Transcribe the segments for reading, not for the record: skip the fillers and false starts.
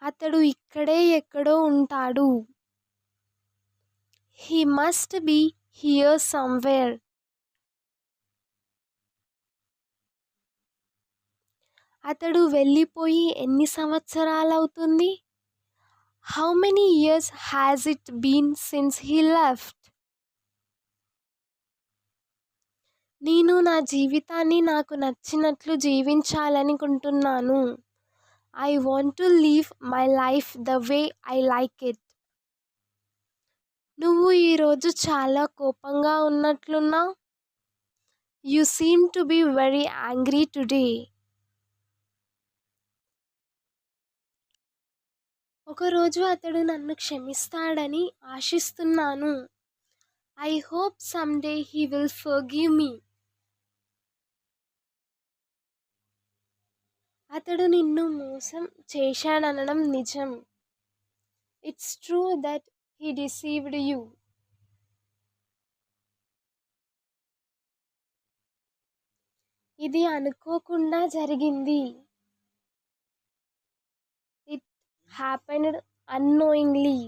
అతడు ఇక్కడే ఎక్కడో ఉంటాడు. He must be here somewhere. అతడు వెళ్ళిపోయి ఎన్ని సంవత్సరాలవుతుంది? How many years has it been since he left? నేను నా జీవితాన్ని నాకు నచ్చినట్లు జీవించాలనుకుంటున్నాను. I want to leave my life the way I like it. నువ్వు ఈరోజు చాలా కోపంగా ఉన్నట్లున్నావు. You seem to be very angry today. ఒకరోజు అతడు నన్ను క్షమిస్తాడని ఆశిస్తున్నాను. I hope some day he will forgive me. అతడు నిన్ను మోసం చేశాడనడం నిజం. It's true that he deceived you. ఇది అనుకోకుండా జరిగింది. It happened annoyingly.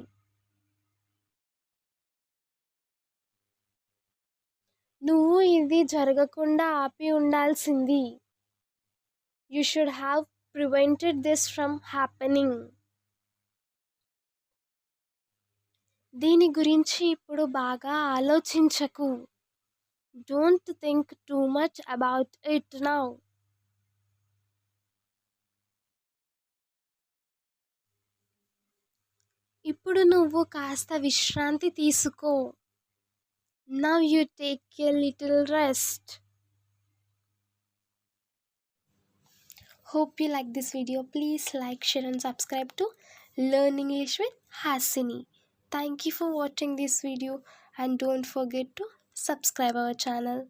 నువ్వు ఇది జరగకుండా ఆపి ఉండాల్సింది. You should have prevented this from happening. దీని గురించి ఇప్పుడు బాగా ఆలోచించకు. Don't think too much about it now. ఇప్పుడు నువ్వు కాస్త విశ్రాంతి తీసుకో. Now you take a little rest. Hope you like this video. Please like, share and subscribe to Learn English with Hasini. Thank you for watching this video and don't forget to subscribe our channel.